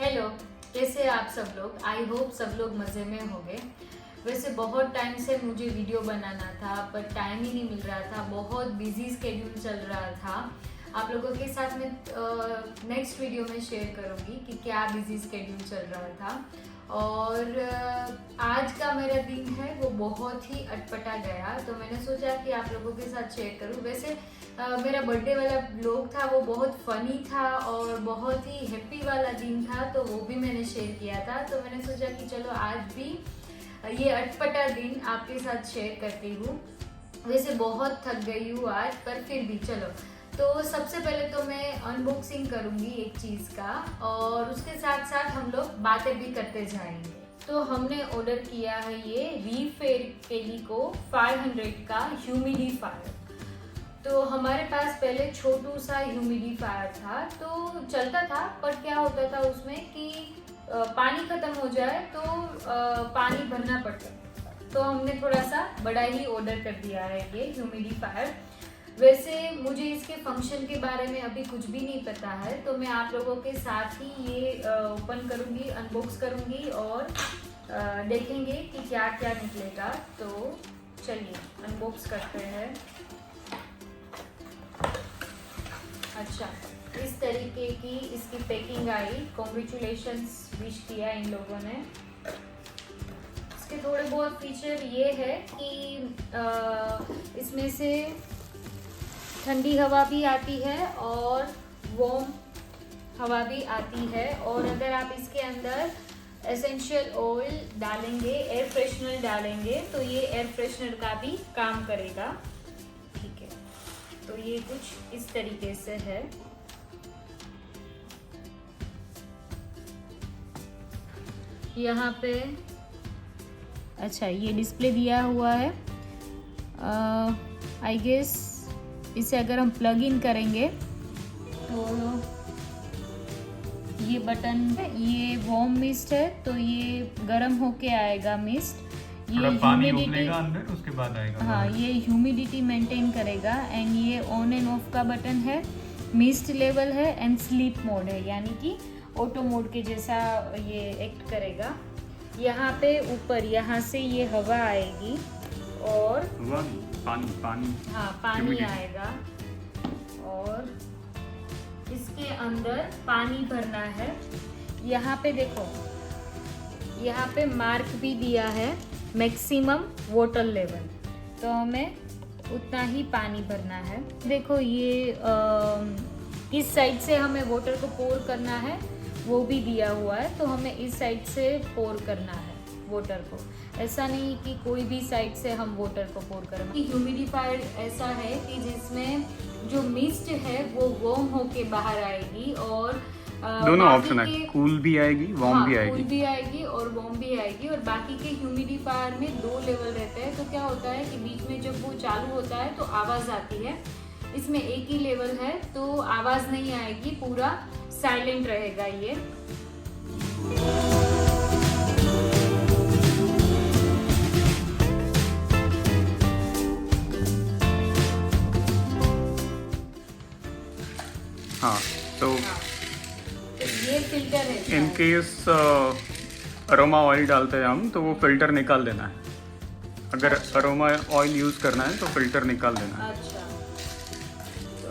Hello, कैसे आप सब लोग। आई होप सब लोग मज़े में होंगे। वैसे बहुत टाइम से मुझे वीडियो बनाना था पर टाइम ही नहीं मिल रहा था, बहुत बिजी स्केड्यूल चल रहा था। आप लोगों के साथ में नेक्स्ट वीडियो में शेयर करूँगी कि क्या बिजी स्केड्यूल चल रहा था। और आज का मेरा दिन है वो बहुत ही अटपटा गया, तो मैंने सोचा कि आप लोगों के साथ शेयर करूँ। वैसे मेरा बर्थडे वाला व्लॉग था वो बहुत फनी था और बहुत ही हैप्पी वाला दिन था, तो वो भी मैंने शेयर किया था। तो मैंने सोचा कि चलो आज भी ये अटपटा दिन आपके साथ शेयर करती हूँ। वैसे बहुत थक गई हूँ आज, पर फिर भी चलो। तो सबसे पहले तो मैं अनबॉक्सिंग करूँगी एक चीज़ का, और उसके साथ साथ हम लोग बातें भी करते जाएंगे। तो हमने ऑर्डर किया है ये रीफेलिको 500 का ह्यूमिडिफायर। तो हमारे पास पहले छोटू सा ह्यूमिडिफायर था तो चलता था, पर क्या होता था उसमें कि पानी खत्म हो जाए तो पानी भरना पड़ता। तो हमने थोड़ा सा बड़ा ही ऑर्डर कर दिया है ये ह्यूमिडिफायर। वैसे मुझे इसके फंक्शन के बारे में अभी कुछ भी नहीं पता है, तो मैं आप लोगों के साथ ही ये ओपन करूँगी, अनबॉक्स करूँगी और देखेंगे कि क्या क्या निकलेगा। तो चलिए अनबॉक्स करते हैं। अच्छा, इस तरीके की इसकी पैकिंग आई। कॉन्ग्रेचुलेशंस विश किया इन लोगों ने। इसके थोड़े बहुत फीचर ये है कि इसमें से ठंडी हवा भी आती है और वार्म हवा भी आती है। और अगर आप इसके अंदर एसेंशियल ऑयल डालेंगे, एयर फ्रेशनर डालेंगे, तो ये एयर फ्रेशनर का भी काम करेगा। ठीक है, तो ये कुछ इस तरीके से है। यहाँ पे अच्छा ये डिस्प्ले दिया हुआ है। आई गेस इसे अगर हम प्लग इन करेंगे तो ये बटन है, ये वार्म मिस्ट है, तो ये गर्म होके आएगा मिस्ट। ये ह्यूमिडिटी अंदर उसके बाद आएगा। हाँ, ये ह्यूमिडिटी मेंटेन करेगा। एंड ये ऑन एंड ऑफ का बटन है, मिस्ट लेवल है एंड स्लीप मोड है, यानी कि ऑटो मोड के जैसा ये एक्ट करेगा। यहाँ पे ऊपर यहाँ से ये हवा आएगी और पानी हाँ पानी आएगा, और इसके अंदर पानी भरना है। यहाँ पे देखो, यहाँ पे मार्क भी दिया है मैक्सिमम वाटर लेवल, तो हमें उतना ही पानी भरना है। देखो ये किस साइड से हमें वाटर को पोर करना है वो भी दिया हुआ है, तो हमें इस साइड से पोर करना है वाटर को। ऐसा नहीं कि कोई भी साइड से हम वाटर को पोर करें। ह्यूमिडिफायर ऐसा है कि जिसमें जो मिस्ट है वो वार्म होके बाहर आएगी, और दोनों ऑप्शन है, कूल भी आएगी, वार्म भी आएगी। कूल भी आएगी और वार्म भी आएगी। और बाकी के ह्यूमिडिफायर में 2 लेवल रहते हैं, तो क्या होता है कि बीच में जब वो चालू होता है तो आवाज़ आती है। इसमें एक ही लेवल है तो आवाज़ नहीं आएगी, पूरा साइलेंट रहेगा ये। हाँ, तो ये फिल्टर है। इन केस अरोमा ऑयल डालते हैं हम, तो वो फिल्टर निकाल देना है। अगर अरोमा ऑयल यूज़ करना है तो फिल्टर निकाल देना है। अच्छा, तो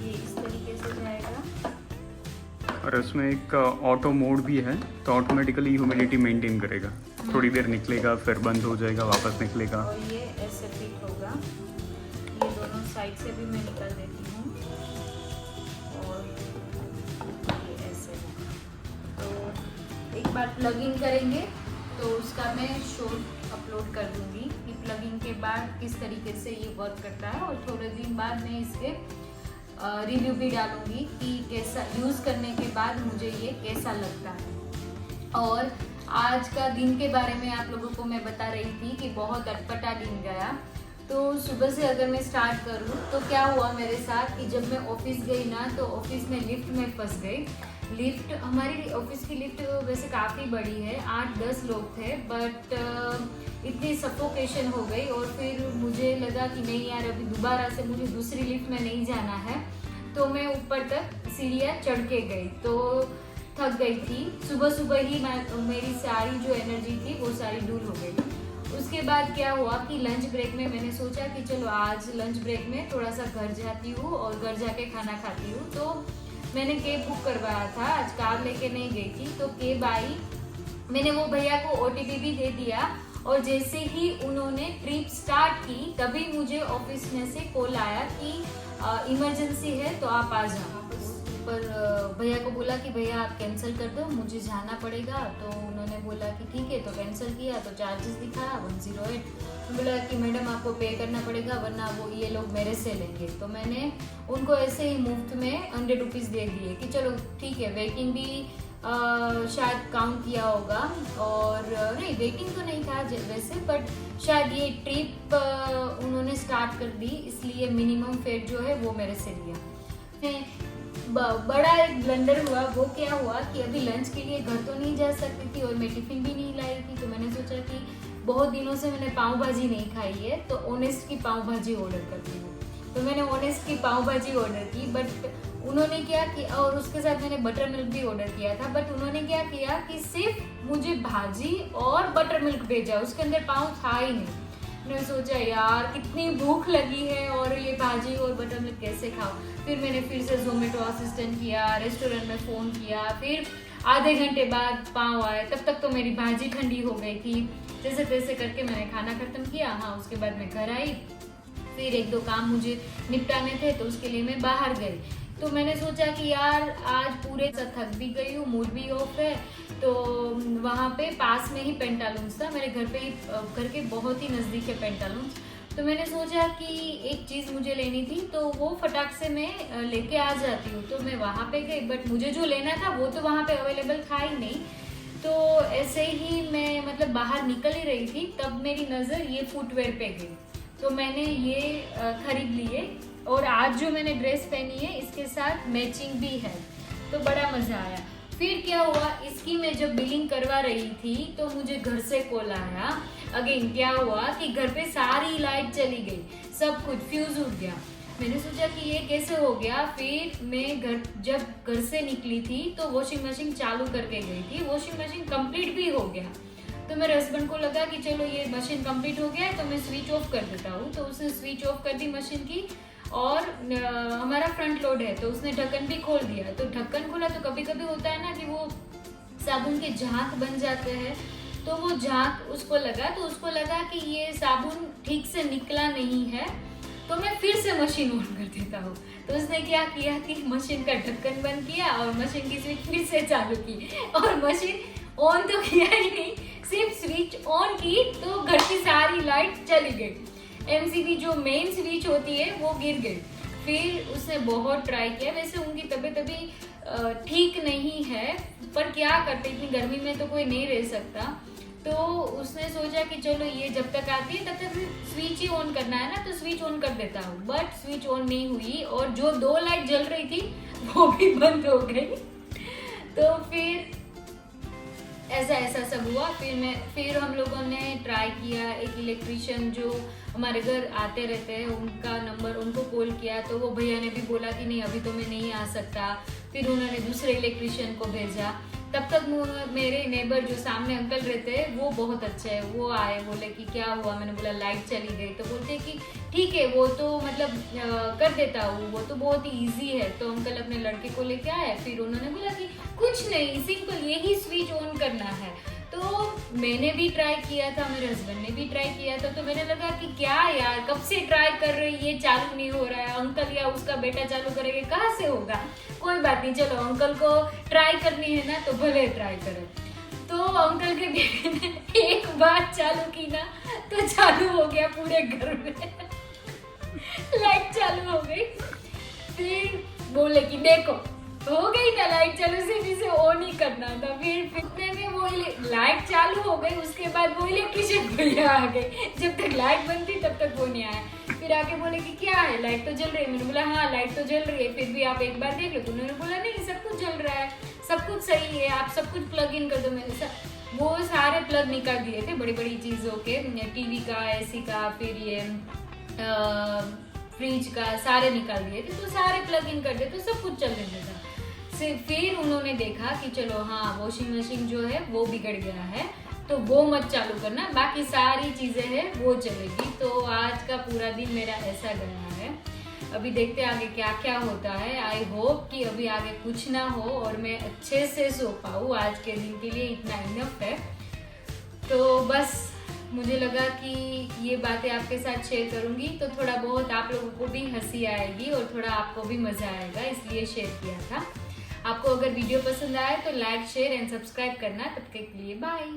ये इस तरीके से जाएगा। और इसमें एक ऑटो मोड भी है, तो ऑटोमेटिकली ह्यूमिडिटी मेंटेन करेगा। थोड़ी देर निकलेगा, फिर बंद हो जाएगा, वापस निकलेगा। और ये ऐसे फिट होगा। ये दोनों साइड से भी मैं निकाल देती हूँ, और ये ऐसे। तो एक बार प्लग इन करेंगे तो उसका मैं शॉर्ट अपलोड कर दूंगी कि प्लगिंग के बाद किस तरीके से ये वर्क करता है, और थोड़े दिन बाद मैं इसके रिव्यू भी डालूंगी कि कैसा यूज़ करने के बाद मुझे ये कैसा लगता है। और आज का दिन के बारे में आप लोगों को मैं बता रही थी कि बहुत अटपटा दिन गया। तो सुबह से अगर मैं स्टार्ट करूँ तो क्या हुआ मेरे साथ कि जब मैं ऑफिस गई ना, तो ऑफिस में लिफ्ट में फंस गई। लिफ्ट, हमारी ऑफिस की लिफ्ट वैसे काफ़ी बड़ी है, 8-10 लोग थे, बट इतनी सफोकेशन हो गई। और फिर मुझे लगा कि नहीं यार, अभी दोबारा से मुझे दूसरी लिफ्ट में नहीं जाना है, तो मैं ऊपर तक सीढ़ियाँ चढ़ के गई। तो थक गई थी। सुबह सुबह ही मेरी सारी जो एनर्जी थी वो सारी डूल हो गई। उसके बाद क्या हुआ कि लंच ब्रेक में मैंने सोचा कि चलो आज लंच ब्रेक में थोड़ा सा घर जाती हूँ और घर जाके खाना खाती हूँ। तो मैंने कैब बुक करवाया था, आज कार लेके नहीं गई थी। तो कैब आई, मैंने वो भैया को OTP भी दे दिया और जैसे ही उन्होंने ट्रिप स्टार्ट की तभी मुझे ऑफिस में से कॉल आया कि इमरजेंसी है तो आप आ जाओ। पर भैया को बोला कि भैया आप कैंसिल कर दो, मुझे जाना पड़ेगा। तो उन्होंने बोला कि ठीक है, तो कैंसिल किया तो चार्जेस दिखाया 108। तो बोला कि मैडम आपको पे करना पड़ेगा वरना वो ये लोग मेरे से लेंगे। तो मैंने उनको ऐसे ही मुफ्त में 100 रुपीज़ दे दिए कि चलो ठीक है। वेटिंग भी शायद काउंट किया होगा और नहीं वेटिंग तो नहीं था वैसे, बट शायद ये ट्रिप उन्होंने स्टार्ट कर दी इसलिए मिनिमम फेयर जो है वो मेरे से लिया। बड़ा एक ब्लंडर हुआ। वो क्या हुआ कि अभी लंच के लिए घर तो नहीं जा सकती थी और मैं टिफिन भी नहीं लाई थी। तो मैंने सोचा कि बहुत दिनों से मैंने पाव भाजी नहीं खाई है तो ऑनेस्ट की पाव भाजी ऑर्डर करती हूँ। तो मैंने ऑनेस्ट की पाव भाजी ऑर्डर की, बट उन्होंने क्या किया, और उसके साथ मैंने बटर मिल्क भी ऑर्डर किया था, बट उन्होंने क्या किया कि सिर्फ मुझे भाजी और बटर मिल्क भेजा, उसके अंदर पाव था ही नहीं। मैंने सोचा यार कितनी भूख लगी है और ये भाजी और बटर मिल्क कैसे खाओ। फिर मैंने फिर से जोमेटो असिस्टेंट किया, रेस्टोरेंट में फ़ोन किया, फिर आधे घंटे बाद पाव आए। तब तक तो मेरी भाजी ठंडी हो गई थी। जैसे तैसे करके मैंने खाना खत्म किया। हाँ, उसके बाद मैं घर आई, फिर 1-2 काम मुझे निपटाने थे तो उसके लिए मैं बाहर गई। तो मैंने सोचा कि यार आज पूरे थक भी गई हूँ, मूड भी ऑफ है। तो वहाँ पे पास में ही पेंटालून्स था, मेरे घर पे ही, घर के बहुत ही नज़दीक है पेंटालून्स। तो मैंने सोचा कि एक चीज़ मुझे लेनी थी तो वो फटाक से मैं लेके आ जाती हूँ। तो मैं वहाँ पे गई, बट मुझे जो लेना था वो तो वहाँ पे अवेलेबल था ही नहीं। तो ऐसे ही मैं मतलब बाहर निकल ही रही थी, तब मेरी नज़र ये फुटवेयर पे गई। तो मैंने ये खरीद लिए और आज जो मैंने ड्रेस पहनी है इसके साथ मैचिंग भी है, तो बड़ा मज़ा आया। फिर क्या हुआ, इसकी मैं जब बिलिंग करवा रही थी तो मुझे घर से कॉल आया। अगेन क्या हुआ कि घर पे सारी लाइट चली गई, सब कुछ फ्यूज उठ गया। मैंने सोचा कि ये कैसे हो गया। फिर मैं जब घर से निकली थी तो वॉशिंग मशीन चालू करके गई थी, वॉशिंग मशीन कंप्लीट भी हो गया। तो मेरे हस्बैंड को लगा कि चलो ये मशीन कंप्लीट हो गया है तो मैं स्विच ऑफ कर देता हूँ। तो उसने स्विच ऑफ कर दी मशीन की, और हमारा फ्रंट लोड है तो उसने ढक्कन भी खोल दिया। तो ढक्कन खोला तो कभी कभी होता है ना कि वो साबुन के झाग बन जाते हैं, तो वो झाग उसको लगा कि ये साबुन ठीक से निकला नहीं है, तो मैं फिर से मशीन ऑन कर देता हूँ। तो उसने क्या किया कि मशीन का ढक्कन बंद किया और मशीन की स्विच फिर से चालू की, और मशीन ऑन तो किया ही नहीं, सिर्फ स्विच ऑन की तो घर की सारी लाइट चली गई। MCB जो मेन स्विच होती है वो गिर गई। फिर उसने बहुत ट्राई किया, वैसे उनकी तबीयत अभी ठीक नहीं है, पर क्या करते, इतनी गर्मी में तो कोई नहीं रह सकता। तो उसने सोचा कि चलो ये जब तक आती है तब तक स्विच ही ऑन करना है ना, तो स्विच ऑन कर देता हूँ। बट स्विच ऑन नहीं हुई और जो 2 लाइट जल रही थी वो भी बंद हो गई। तो फिर ऐसा सब हुआ। फिर हम लोगों ने ट्राई किया, एक इलेक्ट्रिशियन जो हमारे घर आते रहते हैं उनका नंबर, उनको कॉल किया। तो वो भैया ने भी बोला कि नहीं अभी तो मैं नहीं आ सकता। फिर उन्होंने दूसरे इलेक्ट्रिशियन को भेजा। तब तक मेरे नेबर जो सामने अंकल रहते हैं वो बहुत अच्छे हैं, वो आए, बोले कि क्या हुआ। मैंने बोला लाइट चली गई। तो बोलते कि ठीक है वो तो मतलब कर देता हूँ, वो तो बहुत ही ईजी है। तो अंकल अपने लड़के को लेके आए। फिर उन्होंने बोला कि कुछ नहीं, सिंपल यही स्विच ऑन करना है। तो मैंने भी ट्राई किया था, मेरे हस्बैंड ने भी ट्राई किया था। तो मैंने लगा कि क्या यार कब से ट्राई कर रही, ये चालू नहीं हो रहा है, अंकल या उसका बेटा चालू करेंगे, कहाँ से होगा। कोई बात नहीं, चलो अंकल को ट्राई करनी है ना तो भले ट्राई करें। तो अंकल के बेटे ने एक बार चालू की ना तो चालू हो गया पूरे घर में लाइट चालू हो गई। फिर बोले कि देखो हो गई ना लाइट चालू, सिर्फ इसे ऑन ही करना था। फिर इतने में वो लाइट चालू हो गई, उसके बाद वो इलेक्ट्रिशियन भैया आ गए। जब तक लाइट बंद थी तब तक वो नहीं आया। फिर आके बोले कि क्या है, लाइट तो जल रही है। मैंने बोला हाँ लाइट तो जल रही है, फिर भी आप एक बार देख लो। तो उन्होंने बोला नहीं सब कुछ जल रहा है, सब कुछ सही है, आप सब कुछ प्लग इन कर दो। मैंने वो सारे प्लग निकाल दिए थे बड़ी बड़ी चीज़ों के, टीवी का, AC का, फिर ये फ्रिज का, सारे निकाल दिए थे। तो सारे प्लग इन कर दिए तो सब कुछ चलने लगा। फिर उन्होंने देखा कि चलो हाँ वॉशिंग मशीन जो है वो बिगड़ गया है तो वो मत चालू करना, बाकी सारी चीजें हैं वो चलेगी। तो आज का पूरा दिन मेरा ऐसा गया है। अभी देखते हैं आगे क्या क्या होता है। आई होप कि अभी आगे कुछ ना हो और मैं अच्छे से सो पाऊँ। आज के दिन के लिए इतना इनफ है। तो बस मुझे लगा कि ये बातें आपके साथ शेयर करूंगी तो थोड़ा बहुत आप लोगों को भी हंसी आएगी और थोड़ा आपको भी मजा आएगा, इसलिए शेयर किया था। आपको अगर वीडियो पसंद आए तो लाइक शेयर एंड सब्सक्राइब करना। तब तक के लिए बाय।